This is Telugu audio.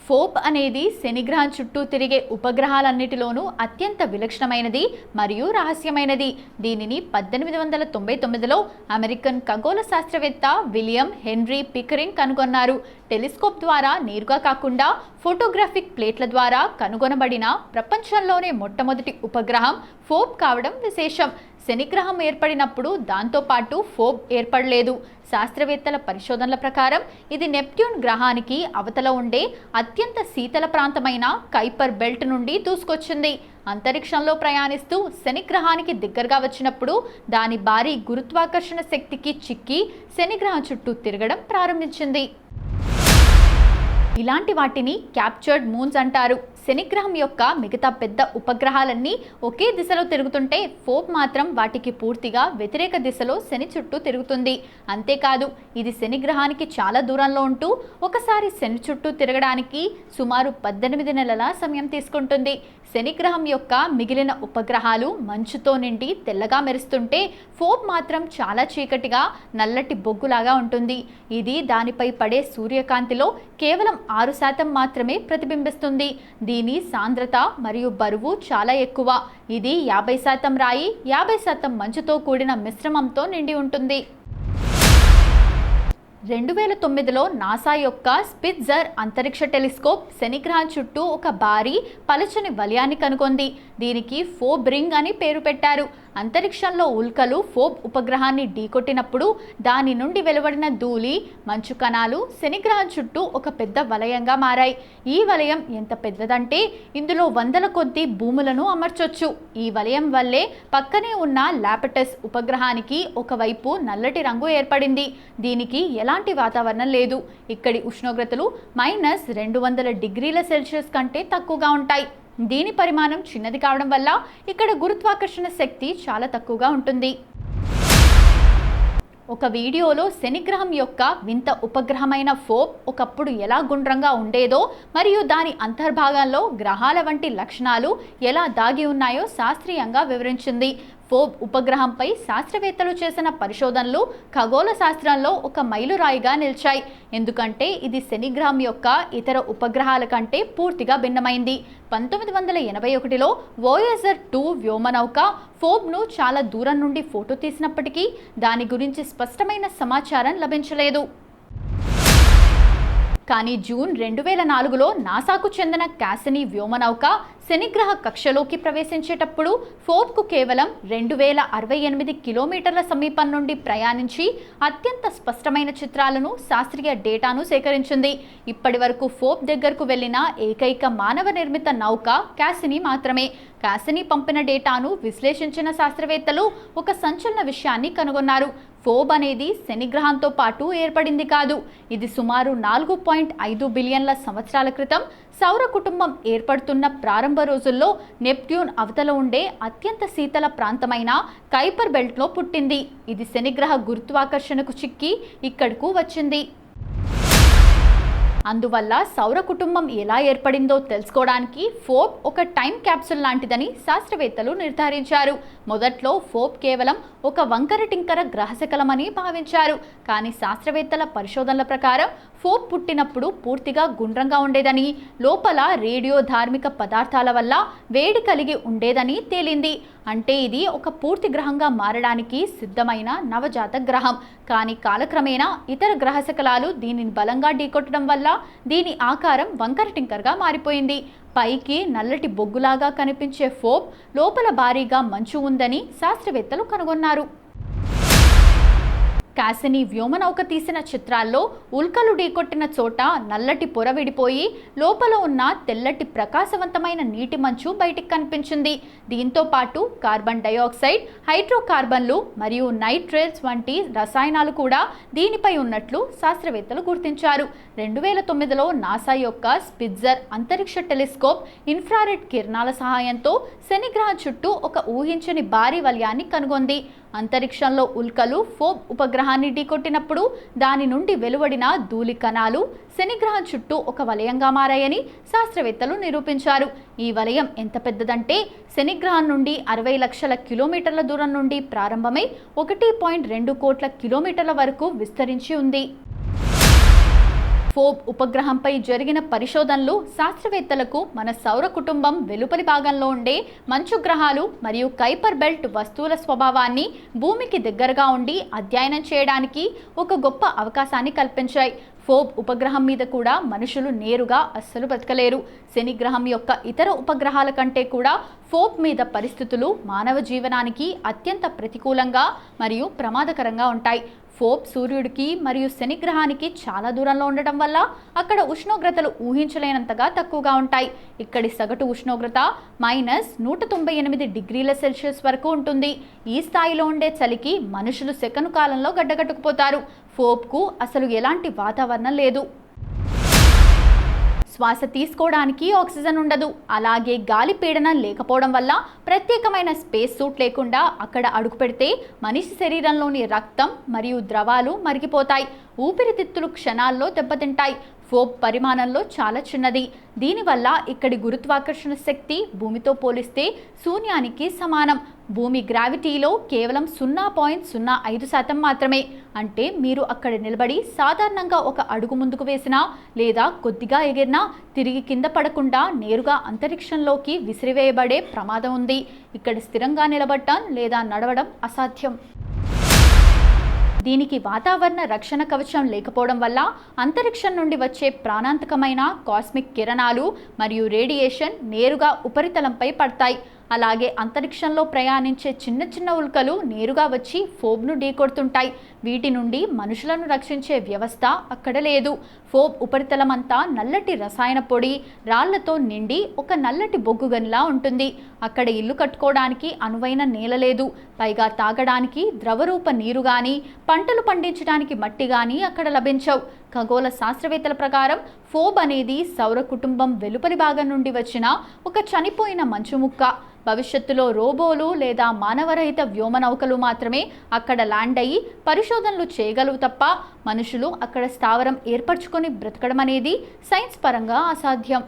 ఫోబ్ అనేది శనిగ్రహం చుట్టూ తిరిగే ఉపగ్రహాలన్నిటిలోనూ అత్యంత విలక్షణమైనది మరియు రహస్యమైనది. దీనిని 1899లో అమెరికన్ ఖగోళ శాస్త్రవేత్త విలియం హెన్రీ పికరింగ్ కనుగొన్నారు. టెలిస్కోప్ ద్వారా నేరుగా కాకుండా ఫోటోగ్రాఫిక్ ప్లేట్ల ద్వారా కనుగొనబడిన ప్రపంచంలోనే మొట్టమొదటి ఉపగ్రహం ఫోబ్ కావడం విశేషం. శనిగ్రహం ఏర్పడినప్పుడు దాంతోపాటు ఫోబ్ ఏర్పడలేదు. శాస్త్రవేత్తల పరిశోధనల ప్రకారం ఇది నెప్ట్యూన్ గ్రహానికి అవతల ఉండే అత్యంత శీతల ప్రాంతమైన కైపర్ బెల్ట్ నుండి దూసుకొచ్చింది. అంతరిక్షంలో ప్రయాణిస్తూ శనిగ్రహానికి దగ్గరగా వచ్చినప్పుడు దాని భారీ గురుత్వాకర్షణ శక్తికి చిక్కి శనిగ్రహం చుట్టూ తిరగడం ప్రారంభించింది. ఇలాంటి వాటిని క్యాప్చర్డ్ మూన్స్ అంటారు. శనిగ్రహం యొక్క మిగతా పెద్ద ఉపగ్రహాలన్నీ ఒకే దిశలో తిరుగుతుంటే ఫోబ్ మాత్రం వాటికి పూర్తిగా వ్యతిరేక దిశలో శని చుట్టూ తిరుగుతుంది. అంతేకాదు, ఇది శనిగ్రహానికి చాలా దూరంలో ఉంటూ ఒకసారి శని చుట్టూ తిరగడానికి సుమారు 18 నెలల సమయం తీసుకుంటుంది. శనిగ్రహం యొక్క మిగిలిన ఉపగ్రహాలు మంచుతో నిండి తెల్లగా మెరుస్తుంటే ఫోబ్ మాత్రం చాలా చీకటిగా నల్లటి బొగ్గులాగా ఉంటుంది. ఇది దానిపై పడే సూర్యకాంతిలో కేవలం 6% మాత్రమే ప్రతిబింబిస్తుంది. దీని సాంద్రత మరియు బరువు చాలా ఎక్కువ. ఇది 50% రాయి, 50% మంచుతో కూడిన మిశ్రమంతో నిండి ఉంటుంది. 2009లో నాసా యొక్క స్పిట్జర్ అంతరిక్ష టెలిస్కోప్ శనిగ్రహం చుట్టూ ఒక భారీ పలుచని వలయాన్ని కనుగొంది. దీనికి ఫోబ్ రింగ్ అని పేరు పెట్టారు. అంతరిక్షంలో ఉల్కలు ఫోబ్ ఉపగ్రహాన్ని ఢీకొట్టినప్పుడు దాని నుండి వెలువడిన ధూళి, మంచు కణాలు శనిగ్రహం చుట్టూ ఒక పెద్ద వలయంగా మారాయి. ఈ వలయం ఎంత పెద్దదంటే ఇందులో వందల కొద్ది భూములను అమర్చొచ్చు. ఈ వలయం వల్లే పక్కనే ఉన్న లాపటస్ ఉపగ్రహానికి ఒకవైపు నల్లటి రంగు ఏర్పడింది. దీనికి ఎలాంటి వాతావరణం లేదు. ఇక్కడి ఉష్ణోగ్రతలు -200 డిగ్రీల సెల్సియస్ కంటే తక్కువగా ఉంటాయి. దీని పరిమాణం చిన్నది కావడం వల్ల ఇక్కడ గురుత్వాకర్షణ శక్తి చాలా తక్కువగా ఉంటుంది. ఒక వీడియోలో శనిగ్రహం యొక్క వింత ఉపగ్రహమైన ఫోబ్ ఒకప్పుడు ఎలా గుండ్రంగా ఉండేదో మరియు దాని అంతర్భాగంలో గ్రహాల వంటి లక్షణాలు ఎలా దాగి ఉన్నాయో శాస్త్రీయంగా వివరించింది. ఫోబ్ ఉపగ్రహంపై శాస్త్రవేత్తలు చేసిన పరిశోధనలు ఖగోళ శాస్త్రంలో ఒక మైలురాయిగా నిలిచాయి. ఎందుకంటే ఇది శనిగ్రహం యొక్క ఇతర ఉపగ్రహాల కంటే పూర్తిగా భిన్నమైంది. 1981లో వోయేజర్ 2 వ్యోమనౌక ఫోబ్ను చాలా దూరం నుండి ఫోటో తీసినప్పటికీ దాని గురించి స్పష్టమైన సమాచారం లభించలేదు. కానీ జూన్ 2004లో నాసాకు చెందిన క్యాసినీ వ్యోమనౌక శనిగ్రహ కక్షలోకి ప్రవేశించేటప్పుడు ఫోబ్కు కేవలం 2068 కిలోమీటర్ల సమీపం నుండి ప్రయాణించి అత్యంత స్పష్టమైన చిత్రాలను, శాస్త్రీయ డేటాను సేకరించింది. ఇప్పటి వరకు ఫోబ్ దగ్గరకు వెళ్లిన ఏకైక మానవ నిర్మిత నౌక క్యాసినీ మాత్రమే. క్యాసినీ పంపిన డేటాను విశ్లేషించిన శాస్త్రవేత్తలు ఒక సంచలన విషయాన్ని కనుగొన్నారు. ఫోబ్ అనేది శనిగ్రహంతో పాటు ఏర్పడింది కాదు. ఇది సుమారు 4.5 బిలియన్ల సంవత్సరాల క్రితం సౌర కుటుంబం ఏర్పడుతున్న ప్రారంభ రోజుల్లో నెప్ట్యూన్ అవతల ఉండే అత్యంత శీతల ప్రాంతమైన కైపర్ బెల్ట్లో పుట్టింది. ఇది శనిగ్రహ గురుత్వాకర్షణకు చిక్కి ఇక్కడకు వచ్చింది. అందువల్ల సౌర కుటుంబం ఎలా ఏర్పడిందో తెలుసుకోవడానికి ఫోబ్ ఒక టైం క్యాప్సూల్ లాంటిదని శాస్త్రవేత్తలు నిర్ధారించారు. మొదట్లో ఫోబ్ కేవలం ఒక వంకర టింకర గ్రహశకలమని భావించారు. కానీ శాస్త్రవేత్తల పరిశోధనల ప్రకారం ఫోబ్ పుట్టినప్పుడు పూర్తిగా గుండ్రంగా ఉండేదని, లోపల రేడియో ధార్మిక పదార్థాల వల్ల వేడి కలిగి ఉండేదని తేలింది. అంటే ఇది ఒక పూర్తి గ్రహంగా మారడానికి సిద్ధమైన నవజాత గ్రహం. కానీ కాలక్రమేణా ఇతర గ్రహశకలాలు దీనిని బలంగా ఢీకొట్టడం వల్ల దీని ఆకారం వంకర టింకర్గా మారిపోయింది. పైకి నల్లటి బొగ్గులాగా కనిపించే ఫోబ్ లోపల భారీగా మంచు ఉందని శాస్త్రవేత్తలు కనుగొన్నారు. క్యాసినీ వ్యోమనౌక తీసిన చిత్రాల్లో ఉల్కలు ఢీకొట్టిన చోట నల్లటి పొర విడిపోయి లోపల ఉన్న తెల్లటి ప్రకాశవంతమైన నీటి మంచు బయటికి కనిపించింది. దీంతో పాటు కార్బన్ డయాక్సైడ్, హైడ్రోకార్బన్లు మరియు నైట్రేట్స్ వంటి రసాయనాలు కూడా దీనిపై ఉన్నట్లు శాస్త్రవేత్తలు గుర్తించారు. 2009లో నాసా యొక్క స్పిట్జర్ అంతరిక్ష టెలిస్కోప్ ఇన్ఫ్రారెడ్ కిరణాల సహాయంతో శనిగ్రహం చుట్టూ ఒక ఊహించని భారీ వలయాన్ని కనుగొంది. అంతరిక్షంలో ఉల్కలు ఫోబ్ ఉపగ్రహాన్ని ఢీకొట్టినప్పుడు దాని నుండి వెలువడిన ధూళి కణాలు శనిగ్రహం చుట్టూ ఒక వలయంగా మారాయని శాస్త్రవేత్తలు నిరూపించారు. ఈ వలయం ఎంత పెద్దదంటే శనిగ్రహం నుండి 60 లక్షల కిలోమీటర్ల దూరం నుండి ప్రారంభమై 1.2 కోట్ల కిలోమీటర్ల వరకు విస్తరించి ఉంది. ఫోబ్ ఉపగ్రహంపై జరిగిన పరిశోధనలు శాస్త్రవేత్తలకు మన సౌర కుటుంబం వెలుపలి భాగంలో ఉండే మంచు గ్రహాలు మరియు కైపర్ బెల్ట్ వస్తువుల స్వభావాన్ని భూమికి దగ్గరగా ఉండి అధ్యయనం చేయడానికి ఒక గొప్ప అవకాశాన్ని కల్పించాయి. ఫోబ్ ఉపగ్రహం మీద కూడా మనుషులు నేరుగా అస్సలు బ్రతకలేరు. శని గ్రహం యొక్క ఇతర ఉపగ్రహాల కంటే కూడా ఫోబ్ మీద పరిస్థితులు మానవ జీవనానికి అత్యంత ప్రతికూలంగా మరియు ప్రమాదకరంగా ఉంటాయి. ఫోబ్ సూర్యుడికి మరియు శని గ్రహానికి చాలా దూరంలో ఉండటం వల్ల అక్కడ ఉష్ణోగ్రతలు ఊహించలేనంతగా తక్కువగా ఉంటాయి. ఇక్కడి సగటు ఉష్ణోగ్రత -198 వరకు ఉంటుంది. ఈ స్థాయిలో ఉండే చలికి మనుషులు సెకను కాలంలో గడ్డగట్టుకుపోతారు. ఫోబ్కు అసలు ఎలాంటి వాతావరణం లేదు. శ్వాస తీసుకోవడానికి ఆక్సిజన్ ఉండదు. అలాగే గాలి పీడనం లేకపోవడం వల్ల ప్రత్యేకమైన స్పేస్ సూట్ లేకుండా అక్కడ అడుగు పెడితే మనిషి శరీరంలోని రక్తం మరియు ద్రవాలు మరిగిపోతాయి. ఊపిరితిత్తులు క్షణాల్లో దెబ్బతింటాయి. ఫోబ్ పరిమాణంలో చాలా చిన్నది. దీనివల్ల ఇక్కడి గురుత్వాకర్షణ శక్తి భూమితో పోలిస్తే శూన్యానికి సమానం. భూమి గ్రావిటీలో కేవలం 0.05% మాత్రమే. అంటే మీరు అక్కడ నిలబడి సాధారణంగా ఒక అడుగు ముందుకు వేసినా లేదా కొద్దిగా ఎగిరినా తిరిగి కింద పడకుండా నేరుగా అంతరిక్షంలోకి విసిరివేయబడే ప్రమాదం ఉంది. ఇక్కడ స్థిరంగా నిలబడటం లేదా నడవడం అసాధ్యం. దీనికి వాతావరణ రక్షణ కవచం లేకపోవడం వల్ల అంతరిక్షం నుండి వచ్చే ప్రాణాంతకమైన కాస్మిక్ కిరణాలు మరియు రేడియేషన్ నేరుగా ఉపరితలంపై పడతాయి. అలాగే అంతరిక్షంలో ప్రయాణించే చిన్న చిన్న ఉల్కలు నేరుగా వచ్చి ఫోబ్ను ఢీకొడుతుంటాయి. వీటి నుండి మనుషులను రక్షించే వ్యవస్థ అక్కడ లేదు. ఫోబ్ ఉపరితలం అంతా నల్లటి రసాయన పొడి రాళ్లతో నిండి ఒక నల్లటి బొగ్గు గనిలా ఉంటుంది. అక్కడ ఇల్లు కట్టుకోవడానికి అనువైన నేల లేదు. పైగా తాగడానికి ద్రవరూప నీరు కానీ పంటలు పండించడానికి మట్టి కానీ అక్కడ లభించవు. ఖగోళ శాస్త్రవేత్తల ప్రకారం ఫోబ్ అనేది సౌర కుటుంబం వెలుపలి భాగం నుండి వచ్చిన ఒక చనిపోయిన మంచు ముక్క. భవిష్యత్తులో రోబోలు లేదా మానవరహిత వ్యోమనౌకలు మాత్రమే అక్కడ ల్యాండ్ అయ్యి పరిశోధనలు చేయగలవు తప్ప మనుషులు అక్కడ స్థావరం ఏర్పరచుకొని బ్రతకడం అనేది సైన్స్ పరంగా అసాధ్యం.